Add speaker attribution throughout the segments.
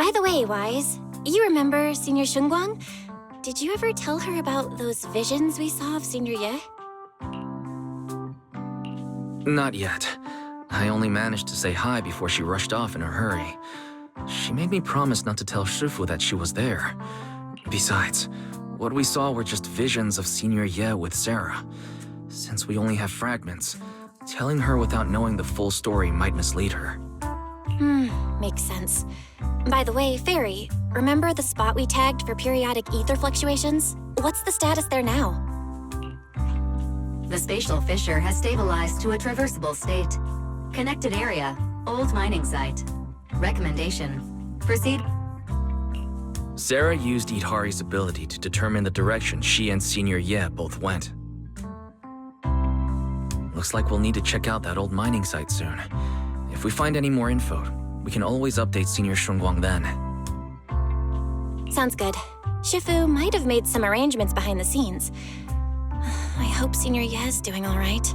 Speaker 1: By the way, Wise, you remember Senior Shunguang? Did you ever tell her about those visions we saw of Senior Ye?
Speaker 2: Not yet. I only managed to say hi before she rushed off in a hurry. She made me promise not to tell Shifu that she was there. Besides, what we saw were just visions of Senior Ye with Sarah. Since we only have fragments, telling her without knowing the full story might mislead her.
Speaker 1: Makes sense. By the way, Fairy, remember the spot we tagged for periodic ether fluctuations? What's the status there now?
Speaker 3: The spatial fissure has stabilized to a traversable state. Connected area, old mining site. Recommendation: proceed.
Speaker 2: Sarah used Idhari's ability to determine the direction she and Senior Ye both went. Looks like we'll need to check out that old mining site soon. If we find any more info, we can always update Senior Shunguang then.
Speaker 1: Sounds good. Shifu might have made some arrangements behind the scenes. I hope Senior Ye's doing all right.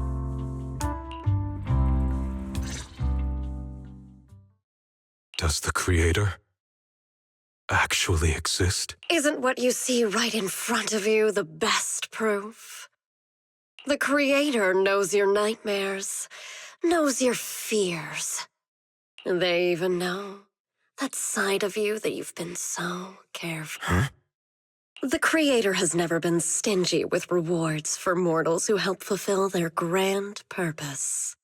Speaker 4: Does the Creator actually exist?
Speaker 5: Isn't what you see right in front of you the best proof? The Creator knows your nightmares, knows your fears. They even know that side of you that you've been so careful.
Speaker 4: Huh?
Speaker 5: The Creator has never been stingy with rewards for mortals who help fulfill their grand purpose.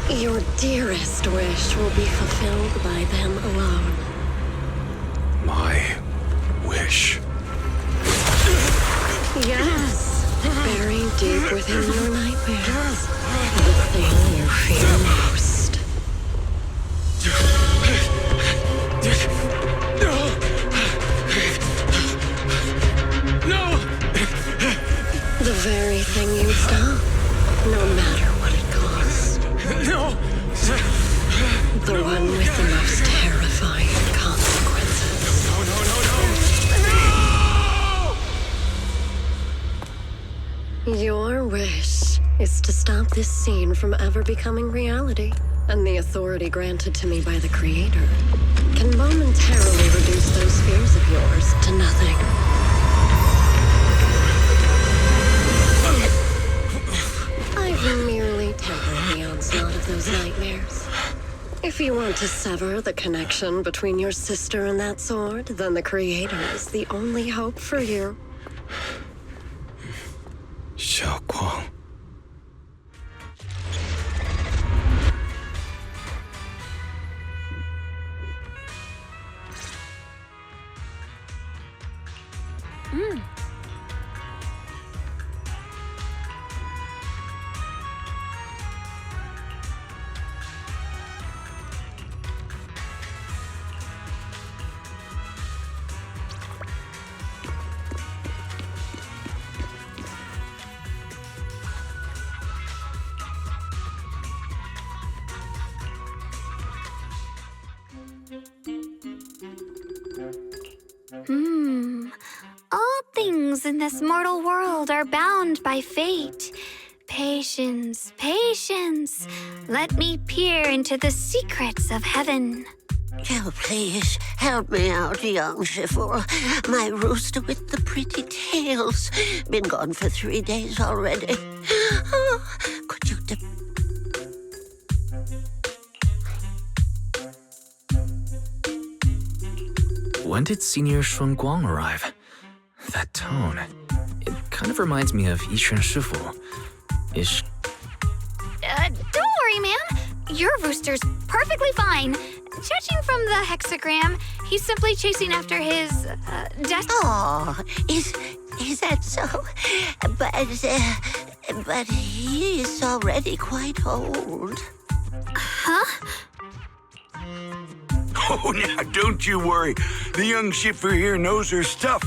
Speaker 5: Your dearest wish will be fulfilled by them alone.
Speaker 4: My wish.
Speaker 5: Yes, buried deep within your nightmares. The thing you fear most.
Speaker 4: No!
Speaker 5: The very thing you'd stop, no matter what it costs.
Speaker 4: No!
Speaker 5: The one with the most terrifying consequences.
Speaker 4: No!
Speaker 5: Your wish is to stop this scene from ever becoming reality, and the authority granted to me by the Creator can momentarily reduce those fears of yours to nothing. I've merely tempered the onslaught of those nightmares. If you want to sever the connection between your sister and that sword, then the Creator is the only hope for you.
Speaker 4: Xiaoguang.
Speaker 6: All things in this mortal world are bound by fate. Patience, patience. Let me peer into the secrets of heaven.
Speaker 7: Oh, please, help me out, young Shifu. My rooster with the pretty tails. Been gone for 3 days already. Oh, could you
Speaker 2: When did Senior Shunguang arrive? That tone. It kind of reminds me of Yixuan Shifu.
Speaker 6: Don't worry, man. Your rooster's perfectly fine. Judging from the hexagram, he's simply chasing after his, destiny.
Speaker 7: Oh, is that so? But he is already quite old.
Speaker 6: Huh?
Speaker 8: Oh, now, don't you worry. The young Shifu here knows her stuff.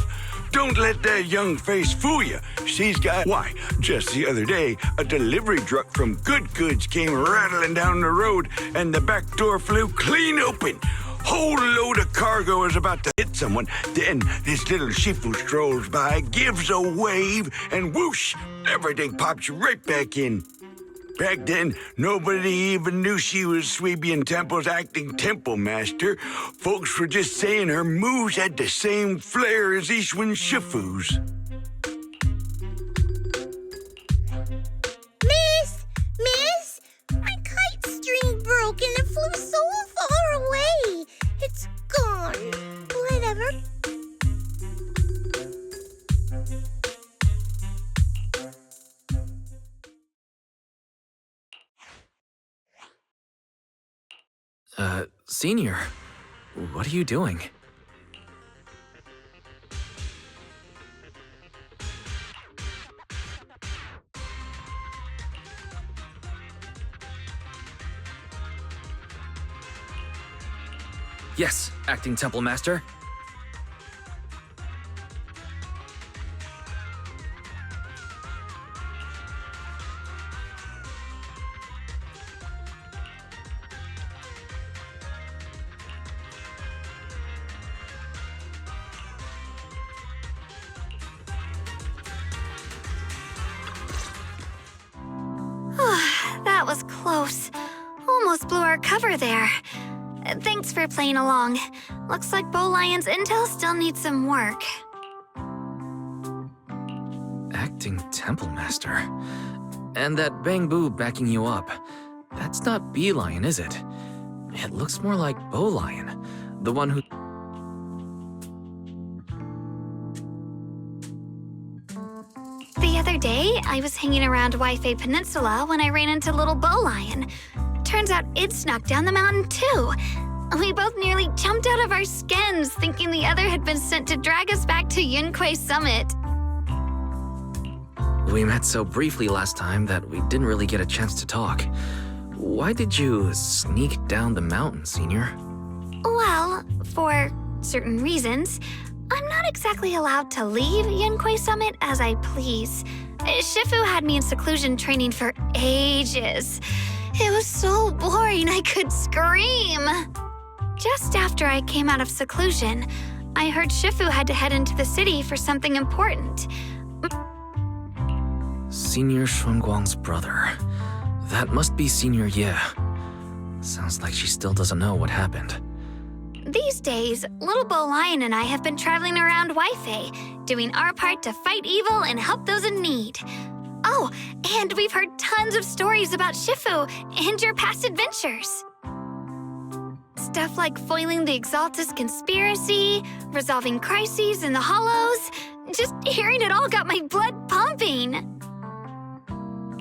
Speaker 8: Don't let that young face fool you. She's got... Why, just the other day, a delivery truck from Good Goods came rattling down the road, and the back door flew clean open. Whole load of cargo is about to hit someone. Then this little Shifu strolls by, gives a wave, and whoosh, everything pops right back in. Back then, nobody even knew she was Sweebian Temple's acting temple master. Folks were just saying her moves had the same flair as Ishwan Shifu's.
Speaker 7: Miss, my kite string broke and it flew so far away. It's gone. Whatever.
Speaker 2: Senior, what are you doing? Yes, acting temple master.
Speaker 6: That was close. Almost blew our cover there. Thanks for playing along. Looks like Bow Lion's intel still needs some work.
Speaker 2: Acting temple master. And that Bang Boo backing you up. That's not Bee Lion, is it? It looks more like Bow Lion. The one who...
Speaker 6: The other day, I was hanging around Waifei Peninsula when I ran into little Bow Lion. Turns out it snuck down the mountain too. We both nearly jumped out of our skins, thinking the other had been sent to drag us back to Yunquei Summit.
Speaker 2: We met so briefly last time that we didn't really get a chance to talk. Why did you sneak down the mountain, Senior?
Speaker 6: Well, for certain reasons, I'm not exactly allowed to leave Yunquei Summit as I please. Shifu had me in seclusion training for ages. It was so boring I could scream. Just after I came out of seclusion, I heard Shifu had to head into the city for something important.
Speaker 2: Senior Shunguang's brother. That must be Senior Ye. Sounds like she still doesn't know what happened.
Speaker 6: These days, little Bow Lion and I have been traveling around Waifei, doing our part to fight evil and help those in need. Oh, and we've heard tons of stories about Shifu and your past adventures. Stuff like foiling the Exaltus conspiracy, resolving crises in the Hollows. Just hearing it all got my blood pumping.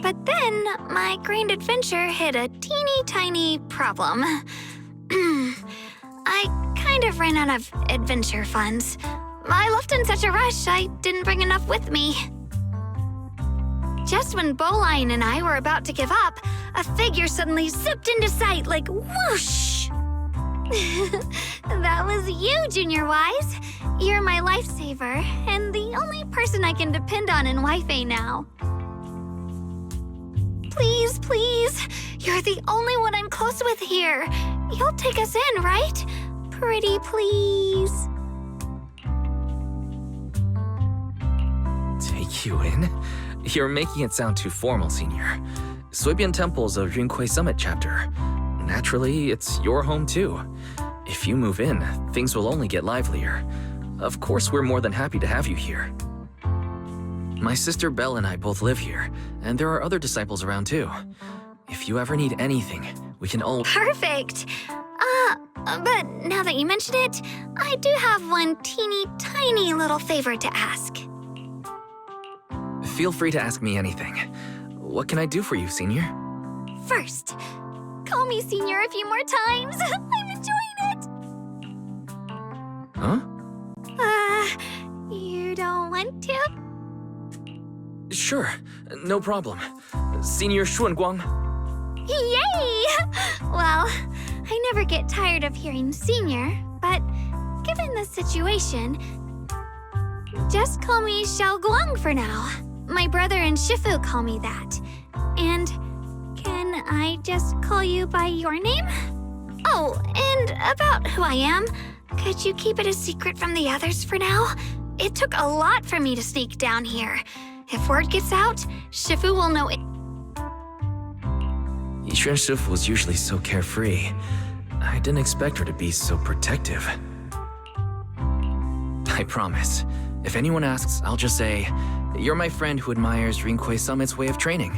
Speaker 6: But then, my grand adventure hit a teeny tiny problem. I kind of ran out of adventure funds. I left in such a rush, I didn't bring enough with me. Just when Bow Lion and I were about to give up, a figure suddenly zipped into sight like whoosh! That was you, Junior Wise. You're my lifesaver, and the only person I can depend on in Waifei now. Please, please, you're the only one I'm close with here. You'll take us in, right? Pretty please.
Speaker 2: Take you in? You're making it sound too formal, Senior. Sweebian Temple's a Yunquei Summit chapter. Naturally, it's your home too. If you move in, things will only get livelier. Of course, we're more than happy to have you here. My sister Belle and I both live here, and there are other disciples around too. If you ever need anything, we can all—
Speaker 6: Perfect! But now that you mention it, I do have one teeny tiny little favor to ask.
Speaker 2: Feel free to ask me anything. What can I do for you, Senior?
Speaker 6: First, call me Senior a few more times. I'm enjoying it.
Speaker 2: Huh?
Speaker 6: You don't want to?
Speaker 2: Sure, no problem. Senior Shunguang.
Speaker 6: Yay! Well, I never get tired of hearing Senior, but given the situation, just call me Xiao Guang for now. My brother and Shifu call me that. And can I just call you by your name? Oh, and about who I am, could you keep it a secret from the others for now? It took a lot for me to sneak down here. If word gets out, Shifu will know it.
Speaker 2: Yixuan Shifu is usually so carefree. I didn't expect her to be so protective. I promise. If anyone asks, I'll just say, you're my friend who admires Rinkwei Summit's way of training.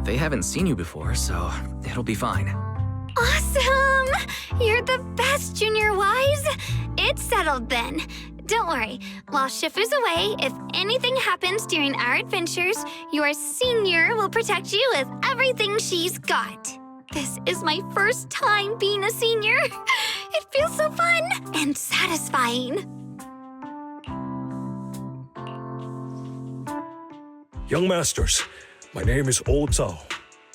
Speaker 2: They haven't seen you before, so it'll be fine.
Speaker 6: Awesome! You're the best, Junior Wise. It's settled then. Don't worry. While Shifu's away, if anything happens during our adventures, your senior will protect you with everything she's got. This is my first time being a senior. It feels so fun and satisfying.
Speaker 9: Young Masters, my name is Old Zhao.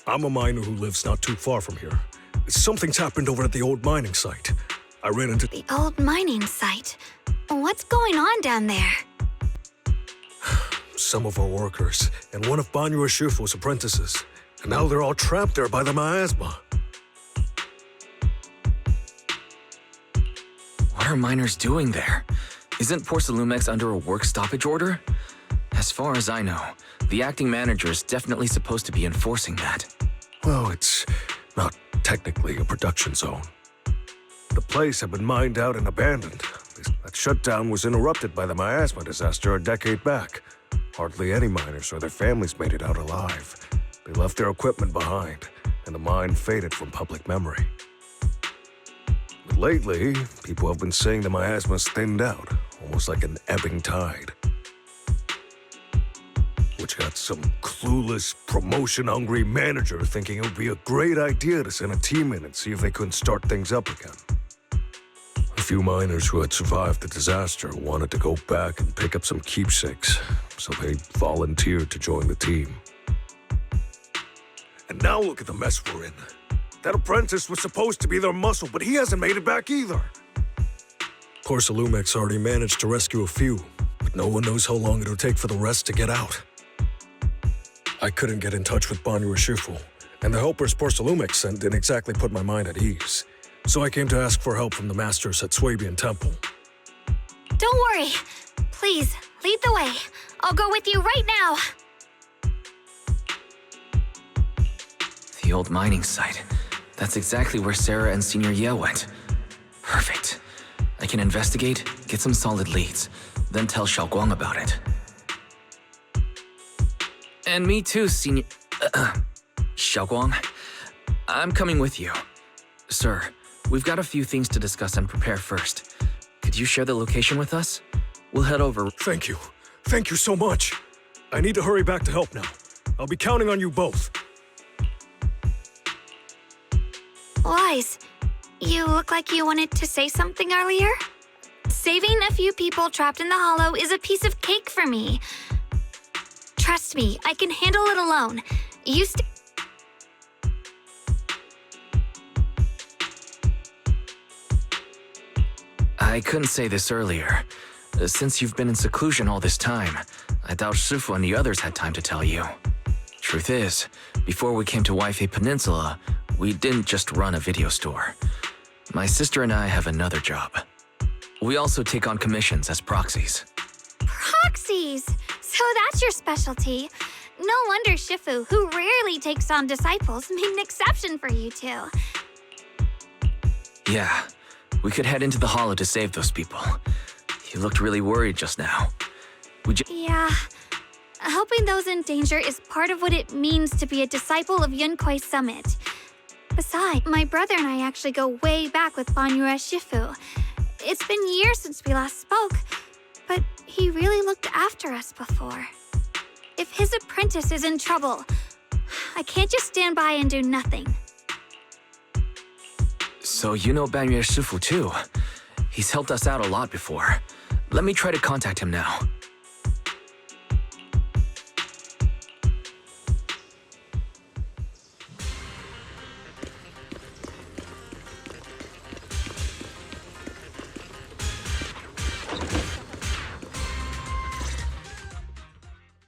Speaker 9: I'm a miner who lives not too far from here. Something's happened over at the old mining site. I ran into
Speaker 6: The old mining site. What's going on down there?
Speaker 9: some of our workers and one of Banyue Shifu's apprentices. And now they're all trapped there by the miasma.
Speaker 2: What are miners doing there? Isn't Porcelumex under a work stoppage order? As far as I know, the acting manager is definitely supposed to be enforcing that.
Speaker 9: Well, it's not technically a production zone. The place had been mined out and abandoned. That shutdown was interrupted by the miasma disaster a decade back. Hardly any miners or their families made it out alive. They left their equipment behind, and the mine faded from public memory. But lately, people have been saying the miasma's thinned out, almost like an ebbing tide. Which got some clueless, promotion-hungry manager thinking it would be a great idea to send a team in and see if they couldn't start things up again. A few miners who had survived the disaster wanted to go back and pick up some keepsakes, so they volunteered to join the team. And now look at the mess we're in. That apprentice was supposed to be their muscle, but he hasn't made it back either. Porcelumex already managed to rescue a few, but no one knows how long it'll take for the rest to get out. I couldn't get in touch with Banyue Shifu, and the helpers Porcelumex sent didn't exactly put my mind at ease. So I came to ask for help from the masters at Swabian Temple.
Speaker 6: Don't worry. Please, lead the way. I'll go with you right now.
Speaker 2: The old mining site. That's exactly where Sarah and Senior Ye went. Perfect. I can investigate, get some solid leads, then tell Xiaoguang about it. And me too, Senior... Xiaoguang. I'm coming with you. Sir, we've got a few things to discuss and prepare first. Could you share the location with us? We'll head over...
Speaker 9: Thank you. Thank you so much. I need to hurry back to help now. I'll be counting on you both.
Speaker 6: Wise, you look like you wanted to say something earlier? Saving a few people trapped in the hollow is a piece of cake for me. Trust me, I can handle it alone.
Speaker 2: I couldn't say this earlier. Since you've been in seclusion all this time, I doubt Shifu and the others had time to tell you. Truth is, before we came to Waifei Peninsula, we didn't just run a video store. My sister and I have another job. We also take on commissions as proxies.
Speaker 6: Proxies! So that's your specialty. No wonder Shifu, who rarely takes on disciples, made an exception for you two.
Speaker 2: Yeah, we could head into the hollow to save those people. You looked really worried just now.
Speaker 6: Yeah. Helping those in danger is part of what it means to be a disciple of Yunkwei Summit. Besides, my brother and I actually go way back with Banyue Shifu. It's been years since we last spoke, but he really looked after us before. If his apprentice is in trouble, I can't just stand by and do nothing.
Speaker 2: So you know Banyue Shifu too. He's helped us out a lot before. Let me try to contact him now.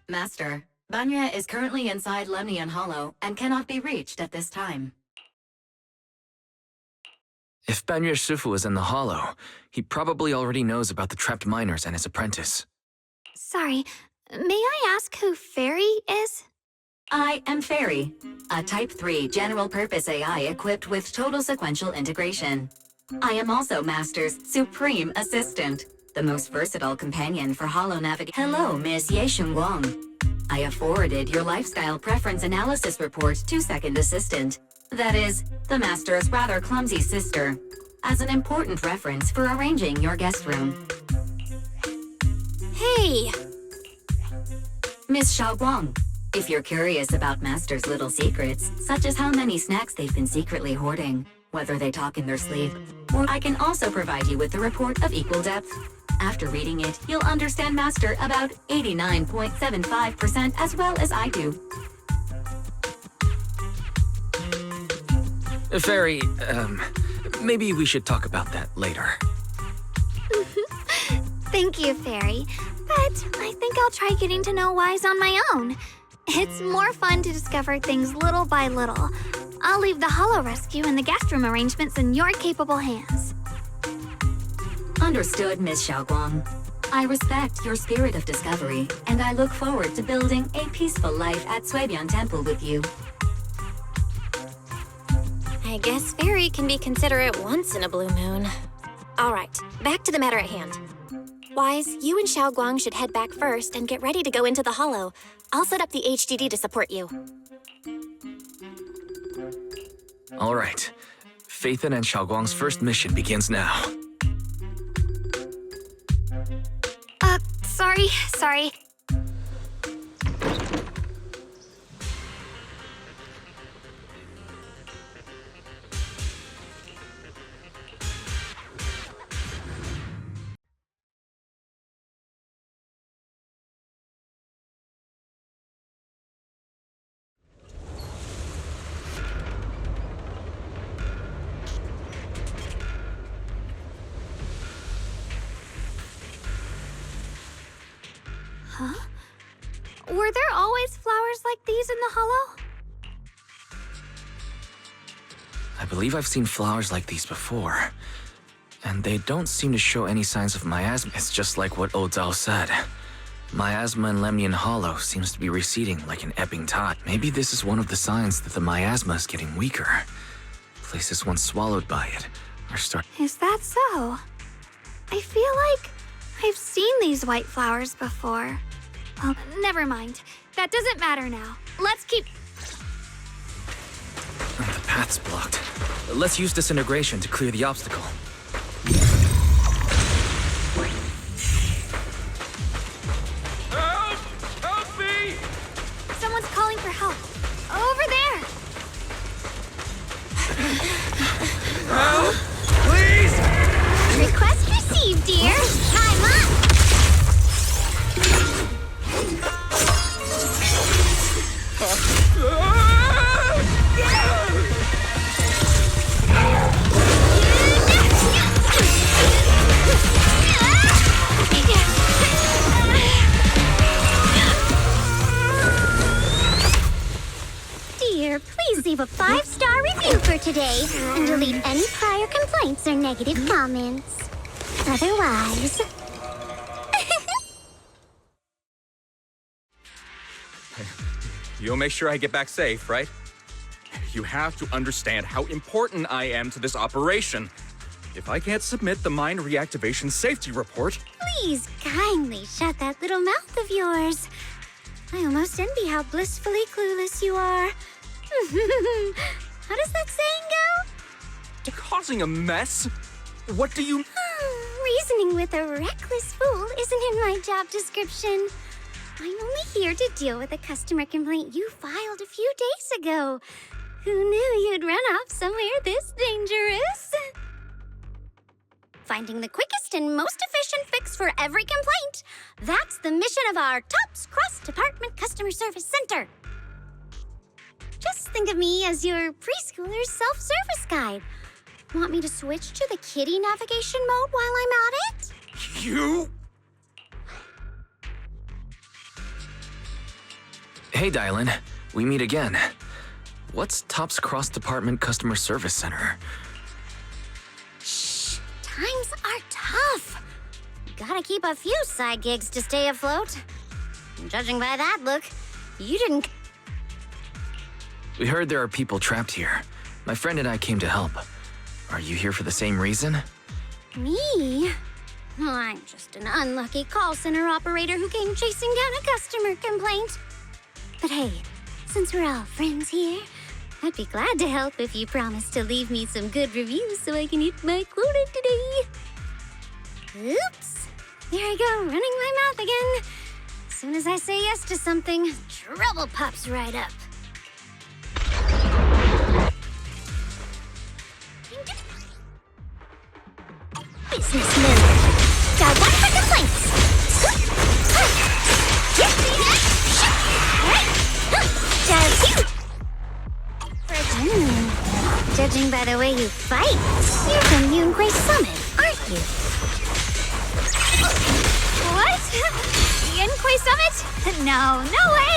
Speaker 3: Master, Banya is currently inside Lemnian Hollow and cannot be reached at this time.
Speaker 2: If Banyue Shifu is in the hollow, he probably already knows about the trapped miners and his apprentice.
Speaker 6: Sorry, may I ask who Fairy is?
Speaker 3: I am Fairy, a Type 3 general-purpose AI equipped with total sequential integration. I am also Master's supreme assistant, the most versatile companion for holo navigation. Hello, Miss Yeshun Wang. I have forwarded your lifestyle preference analysis report to Second Assistant, that is, the Master's rather clumsy sister, as an important reference for arranging your guest room.
Speaker 1: Hey!
Speaker 3: Miss Xiaoguang, if you're curious about Master's little secrets, such as how many snacks they've been secretly hoarding, whether they talk in their sleep, or I can also provide you with a report of equal depth. After reading it, you'll understand Master about 89.75% as well as I do.
Speaker 2: Fairy, maybe we should talk about that later.
Speaker 6: Thank you, Fairy. But I think I'll try getting to know Wise on my own. It's more fun to discover things little by little. I'll leave the holo rescue and the guest room arrangements in your capable hands.
Speaker 3: Understood, Miss Xiaoguang. I respect your spirit of discovery, and I look forward to building a peaceful life at Suibian Temple with you.
Speaker 1: I guess Fairy can be considerate once in a blue moon. All right, back to the matter at hand. Wise, you and Xiaoguang should head back first and get ready to go into the holo. I'll set up the HDD to support you.
Speaker 2: All right. Phaethon and Xiaoguang's first mission begins now.
Speaker 6: Sorry. Huh? Were there always flowers like these in the holo?
Speaker 2: I believe I've seen flowers like these before. And they don't seem to show any signs of miasma. It's just like what Odao said. Miasma in Lemnian Hollow seems to be receding like an ebbing tide. Maybe this is one of the signs that the miasma is getting weaker. Places once swallowed by it are starting.
Speaker 6: Is that so? I feel like I've seen these white flowers before. Well, never mind. That doesn't matter now. Let's keep...
Speaker 2: The path's blocked. Let's use disintegration to clear the obstacle.
Speaker 4: Help! Help me!
Speaker 6: Someone's calling for help. Over there!
Speaker 4: Help! Please!
Speaker 6: Request received, dear. Time up!
Speaker 10: Dear, please leave a 5-star review for today and delete any prior complaints or negative comments. Otherwise...
Speaker 11: You'll make sure I get back safe, right? You have to understand how important I am to this operation. If I can't submit the mine reactivation safety report...
Speaker 10: Please kindly shut that little mouth of yours. I almost envy how blissfully clueless you are. How does that saying go?
Speaker 11: Causing a mess? What do you...
Speaker 10: Reasoning with a reckless fool isn't in my job description. I'm only here to deal with a customer complaint you filed a few days ago. Who knew you'd run off somewhere this dangerous? Finding the quickest and most efficient fix for every complaint. That's the mission of our TOPS Cross-Department Customer Service Center. Just think of me as your preschooler's self-service guide. Want me to switch to the kiddie navigation mode while I'm at it?
Speaker 11: You...
Speaker 2: Hey, Dylan. We meet again. What's TOPS Cross-Department Customer Service Center?
Speaker 10: Shh! Times are tough. Gotta keep a few side gigs to stay afloat. Judging by that look, you didn't...
Speaker 2: We heard there are people trapped here. My friend and I came to help. Are you here for the same reason?
Speaker 10: Me? Oh, I'm just an unlucky call center operator who came chasing down a customer complaint. But hey, since we're all friends here, I'd be glad to help if you promise to leave me some good reviews so I can hit my quota today. Oops. There I go, running my mouth again. As soon as I say yes to something, trouble pops right up. Business move. Got one for complaints. Judging by the way you fight, you're from Yunquay Summit, aren't you?
Speaker 6: What? Yunquay Summit? No way!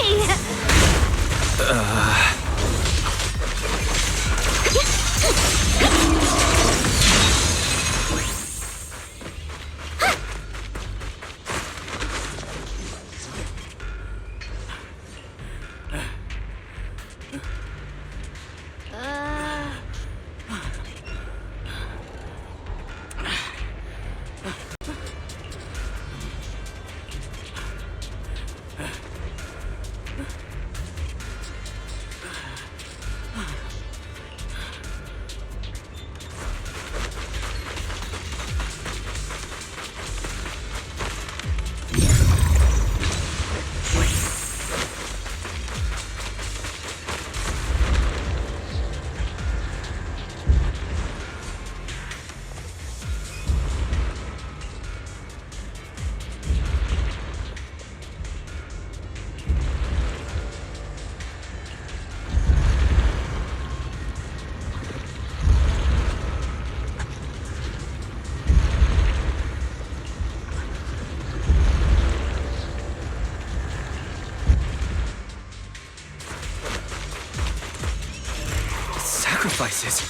Speaker 2: Sacrifices.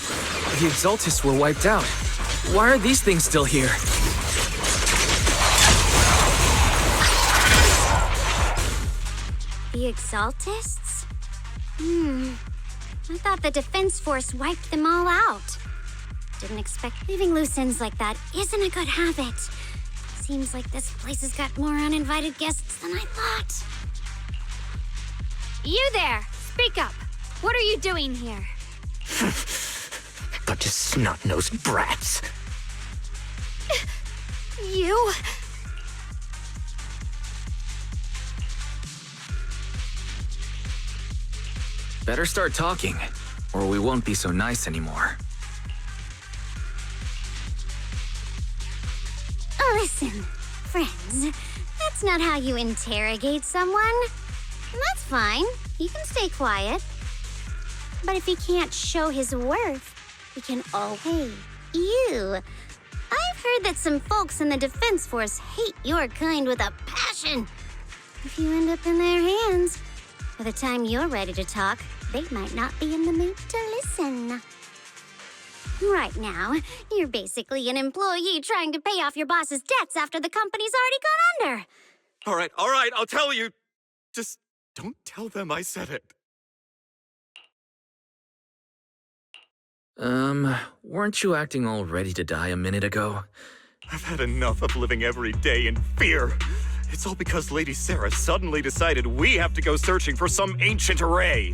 Speaker 2: The Exaltists were wiped out. Why are these things still here?
Speaker 10: The Exaltists? I thought the Defense Force wiped them all out. Didn't expect leaving loose ends like that isn't a good habit. Seems like this place has got more uninvited guests than I thought.
Speaker 6: You there! Speak up! What are you doing here?
Speaker 12: Bunch of snot-nosed brats.
Speaker 6: You?
Speaker 2: Better start talking, or we won't be so nice anymore.
Speaker 10: Listen, friends, that's not how you interrogate someone. And that's fine. He can stay quiet. But if he can't show his worth, he can always pay you. I've heard that some folks in the Defense Force hate your kind with a passion. If you end up in their hands, by the time you're ready to talk, they might not be in the mood to listen. Right now, you're basically an employee trying to pay off your boss's debts after the company's already gone under.
Speaker 11: All right, I'll tell you. Just don't tell them I said it.
Speaker 2: Weren't you acting all ready to die a minute ago?
Speaker 11: I've had enough of living every day in fear. It's all because Lady Sarah suddenly decided we have to go searching for some ancient array.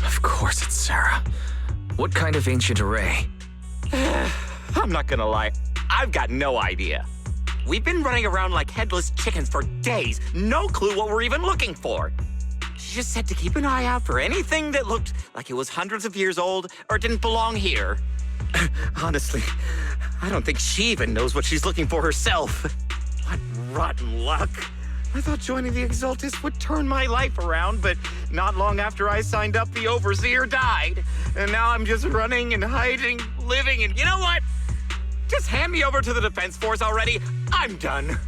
Speaker 2: Of course it's Sarah. What kind of ancient array?
Speaker 12: I'm not gonna lie, I've got no idea. We've been running around like headless chickens for days, no clue what we're even looking for. She just said to keep an eye out for anything that looked like it was hundreds of years old or didn't belong here. Honestly, I don't think she even knows what she's looking for herself. What rotten luck. I thought joining the Exaltists would turn my life around, but not long after I signed up, the Overseer died. And now I'm just running and hiding, living, and you know what? Just hand me over to the Defense Force already. I'm done.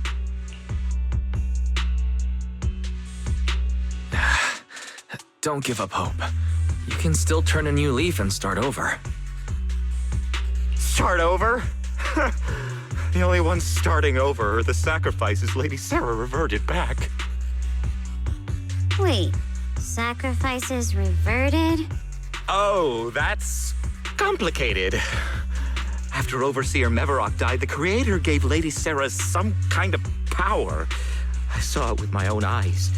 Speaker 2: Don't give up hope. You can still turn a new leaf and start over.
Speaker 11: Start over? The only ones starting over are the sacrifices Lady Sarah reverted back.
Speaker 10: Wait, Sacrifices reverted?
Speaker 12: Oh, that's complicated. After Overseer Mevarok died, the Creator gave Lady Sarah some kind of power. I saw it with my own eyes.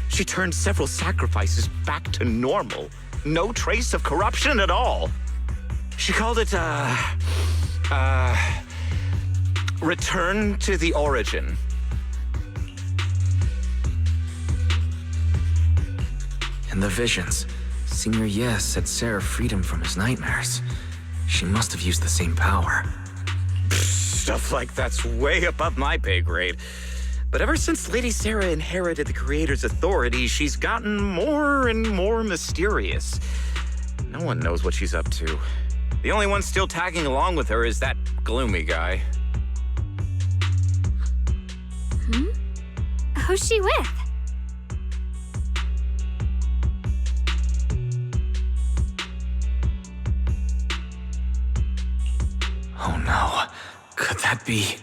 Speaker 12: She turned several sacrifices back to normal. No trace of corruption at all. She called it, return to the origin.
Speaker 2: In the visions, Senior Yes said Sarah freed him from his nightmares. She must have used the same power.
Speaker 12: Stuff like that's way above my pay grade. But ever since Lady Sarah inherited the Creator's authority, she's gotten more and more mysterious. No one knows what she's up to. The only one still tagging along with her is that gloomy guy.
Speaker 6: Who's she with?
Speaker 2: Oh no, could that be?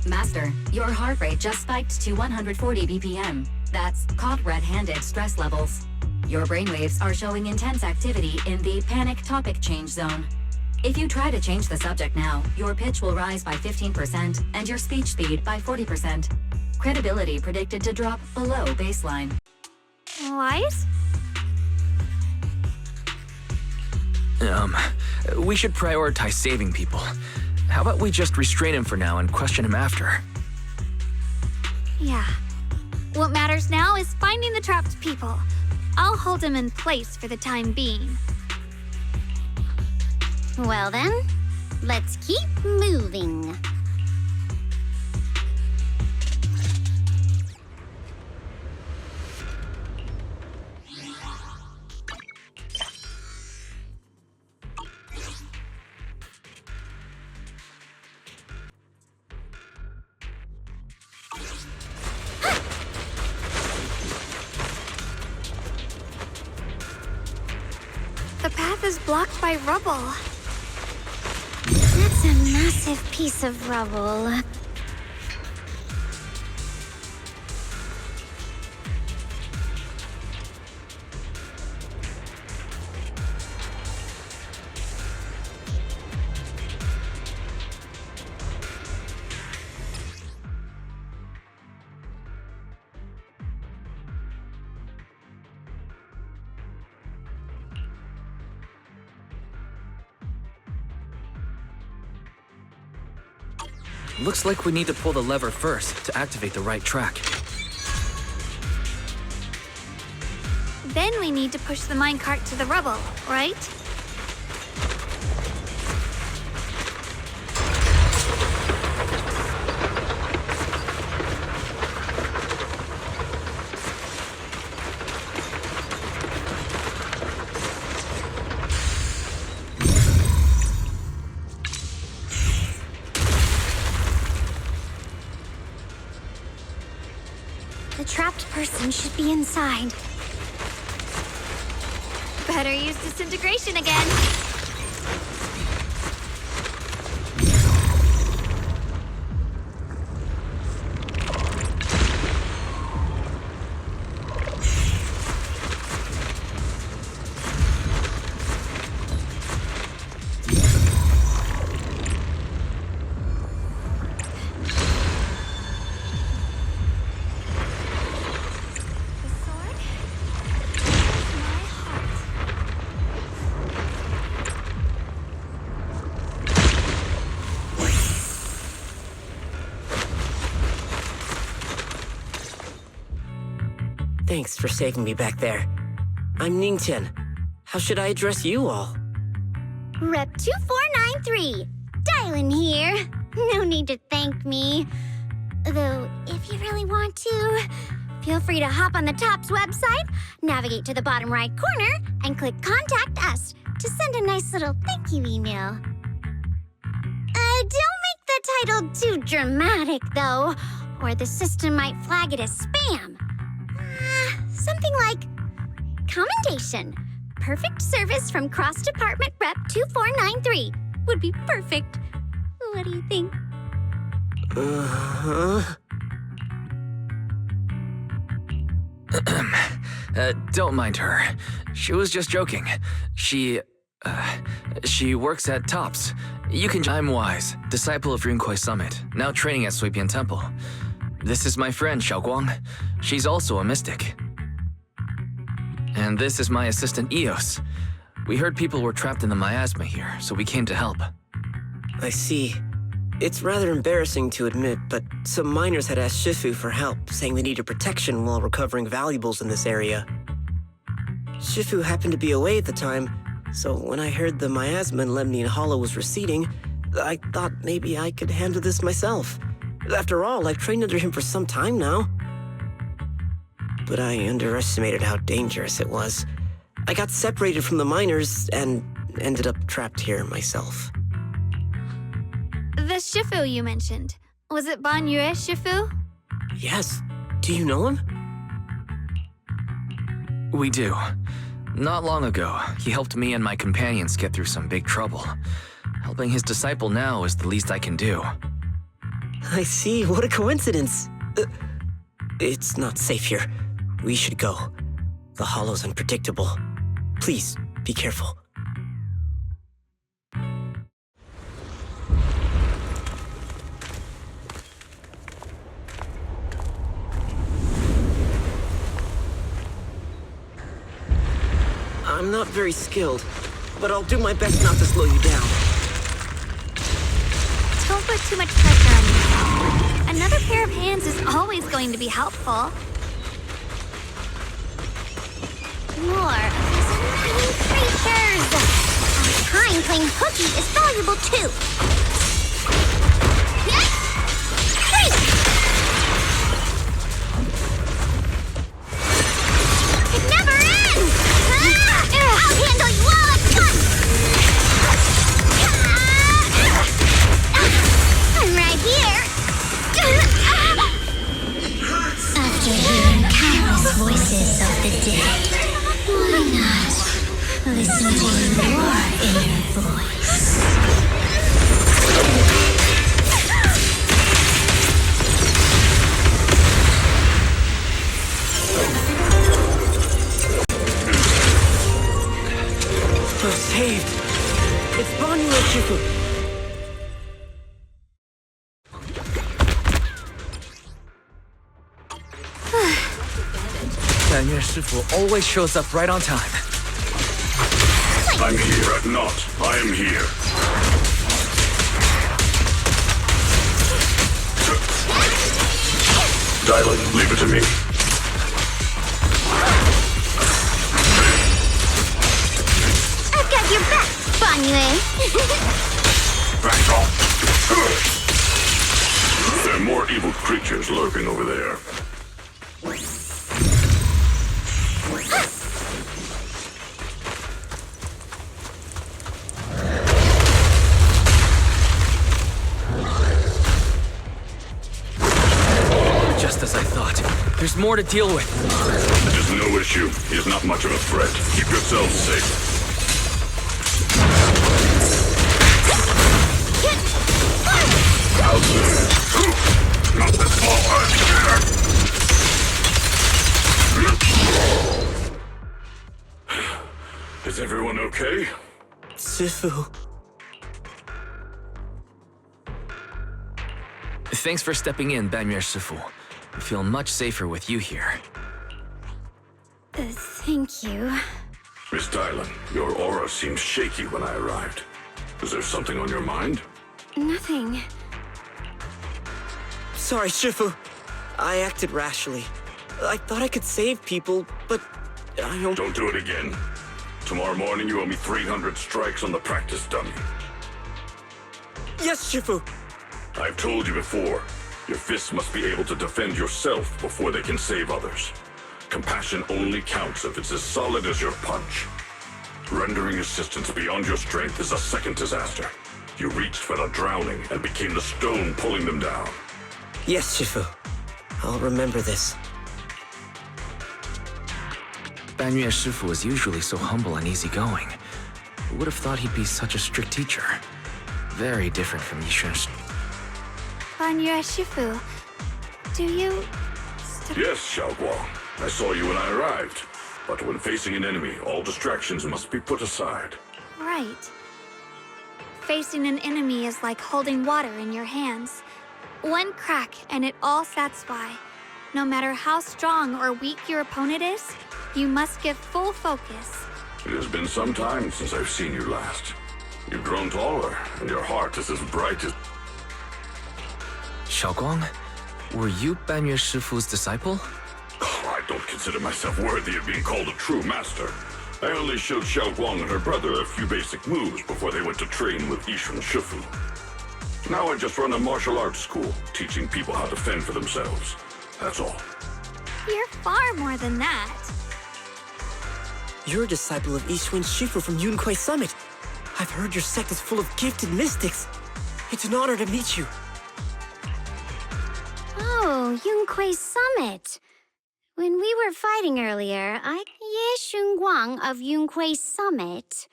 Speaker 3: Master, your heart rate just spiked to 140 BPM. That's caught red-handed stress levels. Your brainwaves are showing intense activity in the panic topic change zone. If you try to change the subject now, your pitch will rise by 15% and your speech speed by 40%. Credibility predicted to drop below baseline.
Speaker 6: Wise?
Speaker 2: We should prioritize saving people. How about we just restrain him for now and question him after?
Speaker 6: Yeah. What matters now is finding the trapped people. I'll hold him in place for the time being.
Speaker 10: Well then, let's keep moving.
Speaker 6: The path is blocked by rubble.
Speaker 10: That's a massive piece of rubble.
Speaker 2: Looks like we need to pull the lever first to activate the right track.
Speaker 6: Then we need to push the minecart to the rubble, right?
Speaker 10: The trapped person should be inside.
Speaker 6: Better use disintegration again.
Speaker 13: Thanks for saving me back there. I'm Ningtian. How should I address you all?
Speaker 10: Rep 2493. Dylan here. No need to thank me. Though, if you really want to, feel free to hop on the TOPS website, navigate to the bottom right corner, and click Contact Us to send a nice little thank you email. Don't make the title too dramatic, though, or the system might flag it as spam. Something like, Commendation. Perfect service from Cross Department Rep 2493 would be perfect. What do you think?
Speaker 2: Don't mind her. She was just joking. She works at Tops. You can. I'm Wise, disciple of Rinkwei Summit, now training at Suipian Temple. This is my friend Xiaoguang. She's also a mystic. And this is my assistant Eos. We heard people were trapped in the miasma here, so we came to help.
Speaker 13: I see. It's rather embarrassing to admit, but some miners had asked Shifu for help, saying they needed protection while recovering valuables in this area. Shifu happened to be away at the time, so when I heard the miasma in Lemnian Hollow was receding, I thought maybe I could handle this myself. After all, I've trained under him for some time now. But I underestimated how dangerous it was. I got separated from the miners and ended up trapped here myself.
Speaker 6: The Shifu you mentioned. Was it Ban Yue Shifu?
Speaker 13: Yes. Do you know him?
Speaker 2: We do. Not long ago, he helped me and my companions get through some big trouble. Helping his disciple now is the least I can do.
Speaker 13: I see. What a coincidence. It's not safe here. We should go. The hollow's unpredictable. Please, be careful. I'm not very skilled, but I'll do my best not to slow you down.
Speaker 6: Don't put too much pressure on yourself. Another pair of hands is always going to be helpful.
Speaker 10: More of these annoying creatures! Our time playing hooky is valuable too! It never ends! I'll handle you all at once! I'm right here! After hearing countless voices of the dead, why not listen to your inner voice?
Speaker 13: We're saved. It's Ban Yue Shifu.
Speaker 2: Ban Yue Shifu always shows up right on time.
Speaker 8: I'm here at naught. I am here. Dylan, leave it to me.
Speaker 10: I've got your back, Ban Yue.
Speaker 8: Back off. There are more evil creatures lurking over there.
Speaker 2: Just as I thought. There's more to deal with.
Speaker 8: It is no issue. He is not much of a threat. Keep yourselves safe. Not this far. Is everyone okay?
Speaker 13: Shifu.
Speaker 2: Thanks for stepping in, Ban Yue Shifu. I feel much safer with you here.
Speaker 10: Thank you.
Speaker 8: Miss Dylan, your aura seemed shaky when I arrived. Is there something on your mind?
Speaker 10: Nothing.
Speaker 13: Sorry, Shifu. I acted rashly. I thought I could save people, but I don't...
Speaker 8: Don't do it again. Tomorrow morning you owe me 300 strikes on the practice dummy.
Speaker 13: Yes, Shifu.
Speaker 8: I've told you before, your fists must be able to defend yourself before they can save others. Compassion only counts if it's as solid as your punch. Rendering assistance beyond your strength is a second disaster. You reached for the drowning and became the stone pulling them down.
Speaker 13: Yes, Shifu. I'll remember this.
Speaker 2: Ban Yue Shifu was usually so humble and easygoing. Who would have thought he'd be such a strict teacher? Very different from Yishen.
Speaker 6: upon your Shifu. Do you...
Speaker 14: Yes, Xiaoguang. I saw you when I arrived. But when facing an enemy, all distractions must be put aside.
Speaker 6: Right. Facing an enemy is like holding water in your hands. One crack and it all satisfy. No matter how strong or weak your opponent is, you must give full focus.
Speaker 14: It has been some time since I've seen you last. You've grown taller, and your heart is as bright as...
Speaker 2: Xiaoguang, were you Banyue Shifu's disciple?
Speaker 14: I don't consider myself worthy of being called a true master. I only showed Xiaoguang and her brother a few basic moves before they went to train with Yishun Shifu. Now I just run a martial arts school, teaching people how to fend for themselves. That's all.
Speaker 6: You're far more than that.
Speaker 13: You're a disciple of Yishun Shifu from Yunquei Summit. I've heard your sect is full of gifted mystics. It's an honor to meet you.
Speaker 10: Oh, Yunquei Summit. When we were fighting earlier, Ye Shunguang of Yunquei Summit.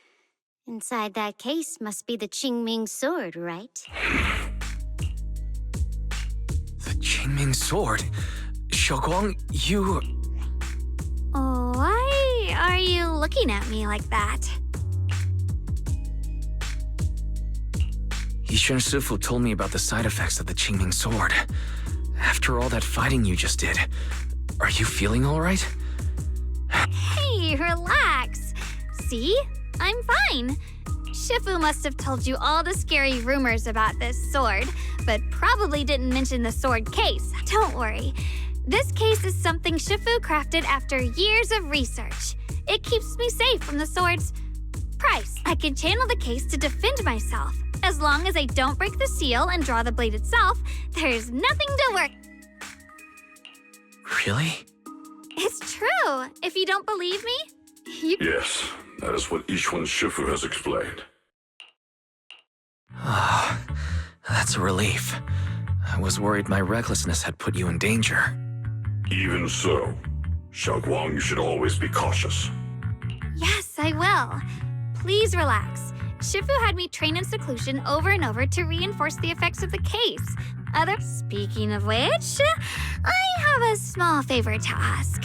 Speaker 10: Inside that case must be the Qingming sword, right?
Speaker 2: The Qingming sword? Xiaoguang, you...
Speaker 6: Why are you looking at me like that?
Speaker 2: Yishun Shifu told me about the side effects of the Qingming sword. After all that fighting you just did, are you feeling all right?
Speaker 6: Hey, relax. See? I'm fine. Shifu must have told you all the scary rumors about this sword, but probably didn't mention the sword case. Don't worry. This case is something Shifu crafted after years of research. It keeps me safe from the sword's price. I can channel the case to defend myself. As long as I don't break the seal and draw the blade itself, there's nothing to worry.
Speaker 2: Really?
Speaker 6: It's true. If you don't believe me, you...
Speaker 14: Yes, that is what Yishun Shifu has explained.
Speaker 2: Ah, that's a relief. I was worried my recklessness had put you in danger.
Speaker 14: Even so, Xiaoguang, you should always be cautious.
Speaker 6: Yes, I will. Please relax. Shifu had me train in seclusion over and over to reinforce the effects of the case. Speaking of which, I have a small favor to ask.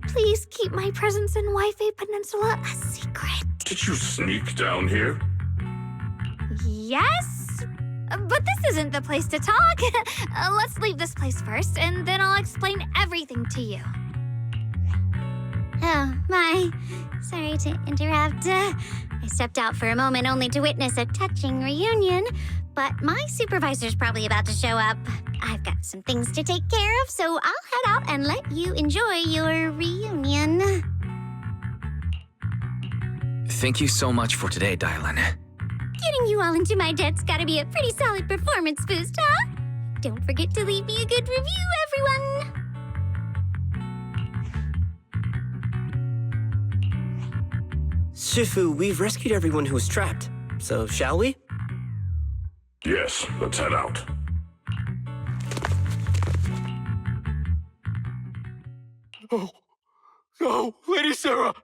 Speaker 6: Please keep my presence in Wi-Fi Peninsula a secret.
Speaker 14: Did you sneak down here?
Speaker 6: Yes? But this isn't the place to talk. Let's leave this place first, and then I'll explain everything to you.
Speaker 10: Oh, my. Sorry to interrupt. I stepped out for a moment only to witness a touching reunion, but my supervisor's probably about to show up. I've got some things to take care of, so I'll head out and let you enjoy your reunion.
Speaker 2: Thank you so much for today, Dylan.
Speaker 10: Getting you all into my debt's gotta be a pretty solid performance boost, huh? Don't forget to leave me a good review, everyone!
Speaker 13: Shifu, we've rescued everyone who was trapped. So, shall we?
Speaker 14: Yes, let's head out.
Speaker 4: Oh, no, Lady Sarah!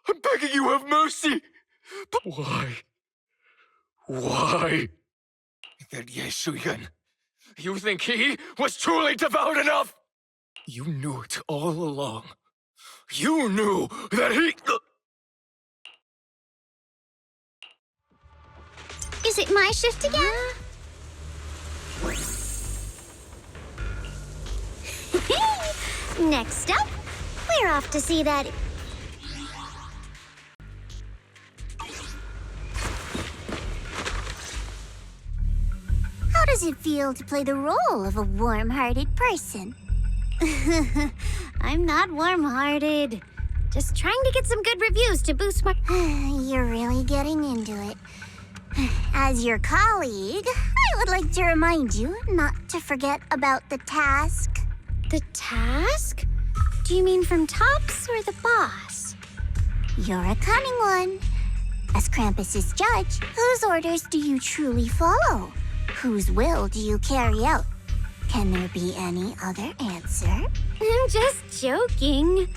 Speaker 4: I'm begging you, have mercy! But why? Why? That Ye Shuyan, you think he was truly devout enough? You knew it all along. You knew that he...
Speaker 10: Is it my shift again? Next up, we're off to see that... How does it feel to play the role of a warm-hearted person? I'm not warm-hearted. Just trying to get some good reviews to boost my... You're really getting into it. As your colleague, I would like to remind you not to forget about the task. The task? Do you mean from Tops or the boss? You're a cunning one. As Krampus's judge, whose orders do you truly follow? Whose will do you carry out? Can there be any other answer? I'm just joking.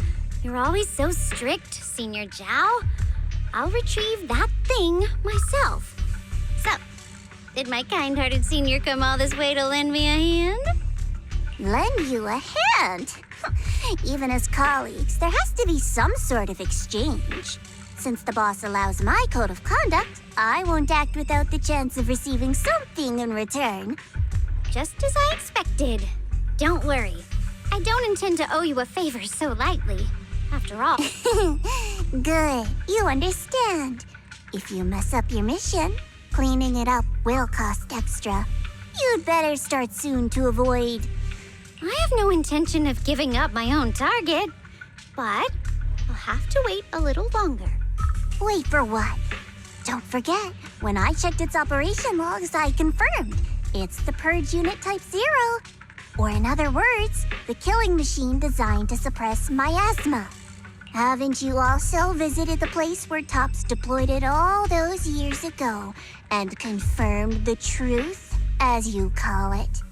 Speaker 10: You're always so strict, Senior Zhao. I'll retrieve that thing myself. So, Did my kind-hearted senior come all this way to lend me a hand?
Speaker 15: Lend you a hand? Even as colleagues, there has to be some sort of exchange. Since the boss allows my code of conduct, I won't act without the chance of receiving something in return.
Speaker 10: Just as I expected. Don't worry. I don't intend to owe you a favor so lightly. After all...
Speaker 15: Good. You understand. If you mess up your mission, cleaning it up will cost extra. You'd better start soon to avoid...
Speaker 10: I have no intention of giving up my own target, but I'll have to wait a little longer.
Speaker 15: Wait for what? Don't forget, when I checked its operation logs, I confirmed. It's the Purge Unit Type 0. Or in other words, the killing machine designed to suppress miasma. Haven't you also visited the place where Tops deployed it all those years ago and confirmed the truth, as you call it?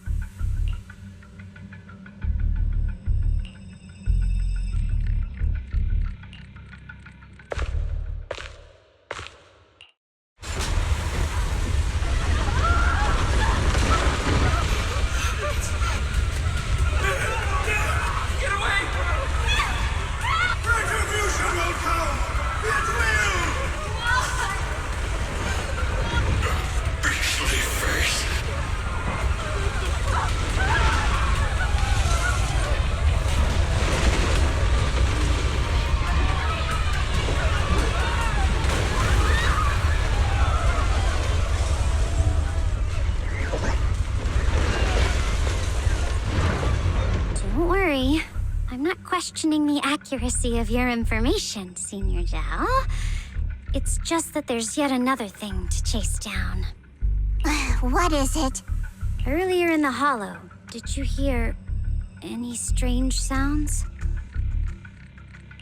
Speaker 10: Questioning the accuracy of your information, Senior Zhao. It's just that there's yet another thing to chase down.
Speaker 15: What is it?
Speaker 10: Earlier in the hollow, did you hear any strange sounds?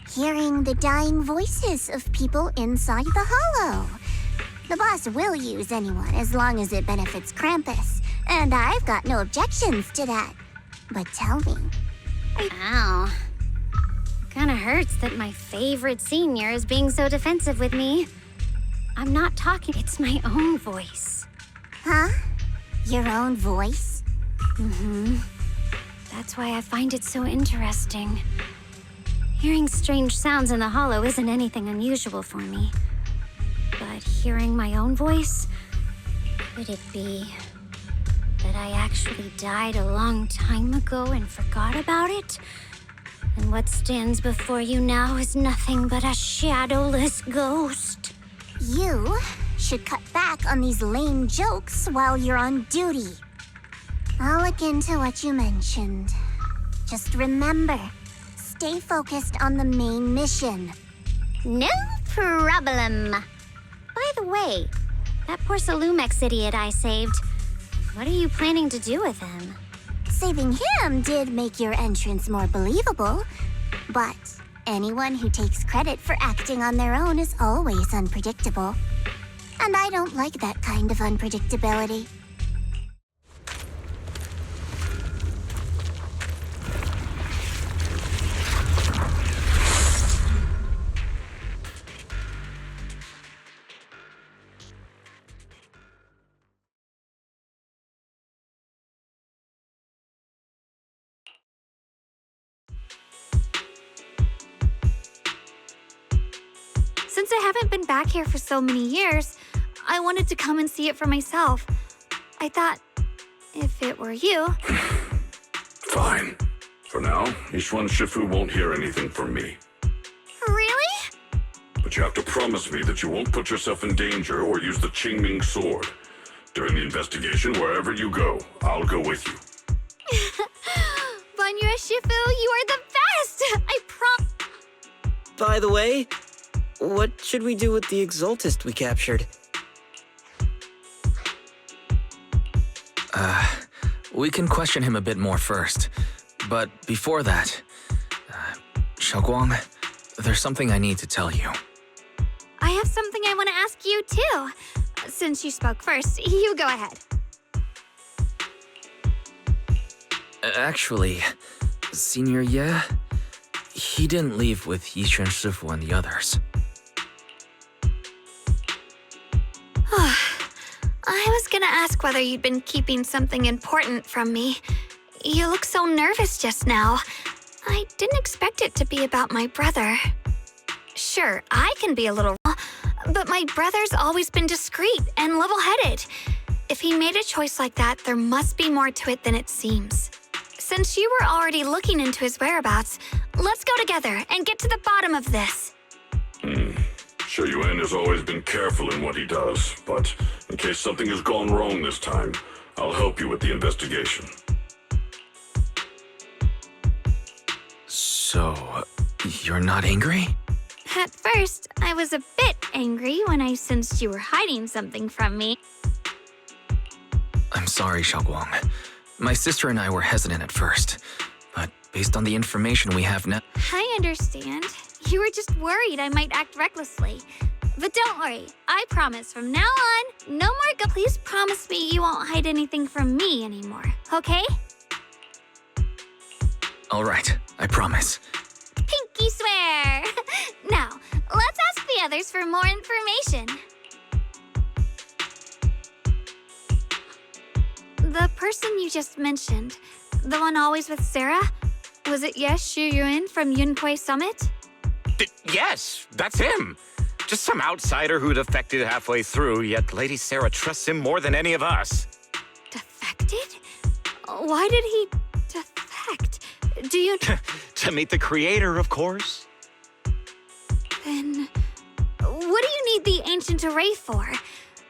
Speaker 15: Hearing the dying voices of people inside the hollow. The boss will use anyone as long as it benefits Krampus, and I've got no objections to that. But tell me...
Speaker 10: Ow. Kinda hurts that my favorite senior is being so defensive with me. I'm not talking, it's my own voice.
Speaker 15: Huh? Your own voice?
Speaker 10: Mm-hmm. That's why I find it so interesting. Hearing strange sounds in the hollow isn't anything unusual for me. But hearing my own voice? Could it be that I actually died a long time ago and forgot about it? And what stands before you now is nothing but a shadowless ghost.
Speaker 15: You should cut back on these lame jokes while you're on duty. I'll look into what you mentioned. Just remember, stay focused on the main mission.
Speaker 10: No problem. By the way, that poor Salumex idiot I saved, what are you planning to do with him?
Speaker 15: Saving him did make your entrance more believable, but anyone who takes credit for acting on their own is always unpredictable. And I don't like that kind of unpredictability.
Speaker 6: Since I haven't been back here for so many years, I wanted to come and see it for myself. I thought, if it were you...
Speaker 14: Fine. For now, Yishuan Shifu won't hear anything from me.
Speaker 6: Really?
Speaker 14: But you have to promise me that you won't put yourself in danger or use the Qingming sword. During the investigation, wherever you go, I'll go with you.
Speaker 6: Banyue Shifu, you are the best! I
Speaker 13: By the way, what should we do with the Exaltist we captured?
Speaker 2: We can question him a bit more first. But before that, Xiaoguang, there's something I need to tell you.
Speaker 6: I have something I want to ask you, too. Since you spoke first, you go ahead.
Speaker 2: Actually, Senior Ye, he didn't leave with Yishuan Shifu and the others.
Speaker 6: I was gonna ask whether you'd been keeping something important from me. You look so nervous just now. I didn't expect it to be about my brother. Sure, I can be a little, but my brother's always been discreet and level-headed. If he made a choice like that, there must be more to it than it seems. Since you were already looking into his whereabouts, let's go together and get to the bottom of this.
Speaker 14: Xiao Yuan has always been careful in what he does, but in case something has gone wrong this time, I'll help you with the investigation.
Speaker 2: So, you're not angry?
Speaker 6: At first, I was a bit angry when I sensed you were hiding something from me.
Speaker 2: I'm sorry, Xiaoguang. My sister and I were hesitant at first, but based on the information we have now...
Speaker 6: I understand. You were just worried I might act recklessly. But don't worry, I promise from now on, no more Please promise me you won't hide anything from me anymore, okay?
Speaker 2: All right, I promise.
Speaker 6: Pinky swear! Now, let's ask the others for more information. The person you just mentioned, the one always with Sarah, was it Xu Yuan from Yunhui Summit?
Speaker 12: Yes, that's him. Just some outsider who defected halfway through, yet Lady Sarah trusts him more than any of us.
Speaker 6: Defected? Why did he defect? Do you...
Speaker 12: To meet the creator, of course.
Speaker 6: Then... what do you need the ancient array for?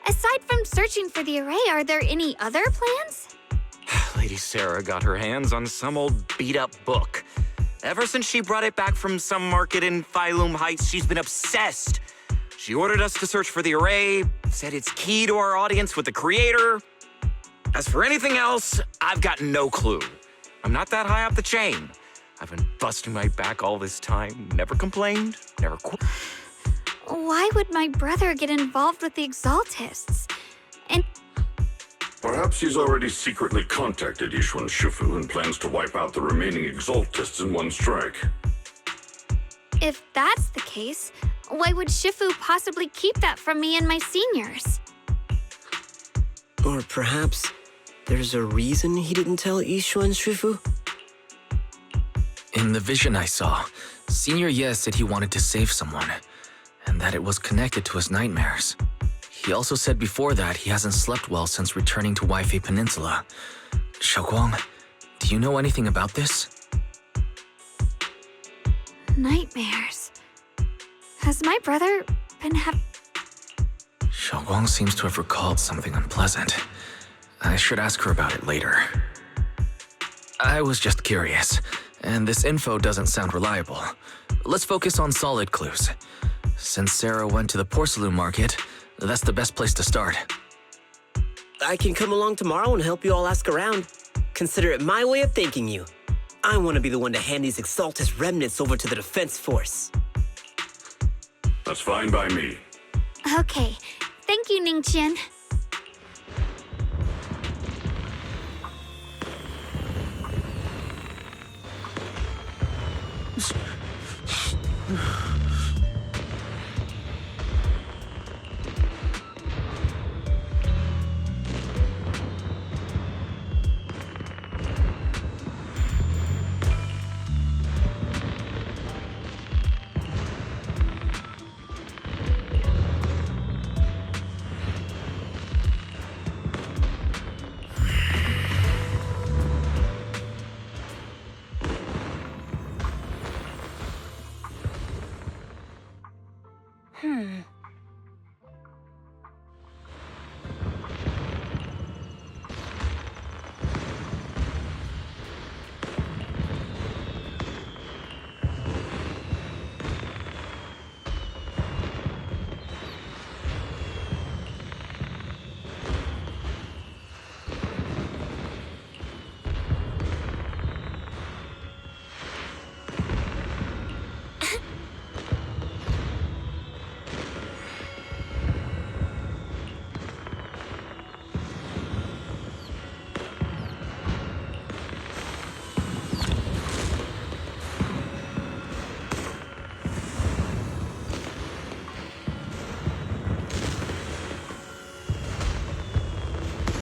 Speaker 6: Aside from searching for the array, are there any other plans?
Speaker 12: Lady Sarah got her hands on some old beat-up book. Ever since she brought it back from some market in Phylum Heights, she's been obsessed. She ordered us to search for the array, said it's key to our audience with the creator. As for anything else, I've got no clue. I'm not that high up the chain. I've been busting my back all this time, never complained, never quit.
Speaker 6: Why would my brother get involved with the Exaltists? And...
Speaker 14: Perhaps he's already secretly contacted Yishuan Shifu and plans to wipe out the remaining Exaltists in one strike.
Speaker 6: If that's the case, why would Shifu possibly keep that from me and my seniors?
Speaker 13: Or perhaps there's a reason he didn't tell Yishuan Shifu?
Speaker 2: In the vision I saw, Senior Ye said he wanted to save someone, and that it was connected to his nightmares. He also said before that he hasn't slept well since returning to Waifei Peninsula. Xiaoguang, do you know anything about this?
Speaker 6: Nightmares. Has my brother been
Speaker 2: Xiaoguang seems to have recalled something unpleasant. I should ask her about it later. I was just curious, and this info doesn't sound reliable. Let's focus on solid clues. Since Sarah went to the porcelain market, that's the best place to start.
Speaker 13: I can come along tomorrow and help you all ask around. Consider it my way of thanking you. I want to be the one to hand these Exaltus remnants over to the defense force.
Speaker 14: That's fine by me.
Speaker 6: Okay. Thank you, Ningqian.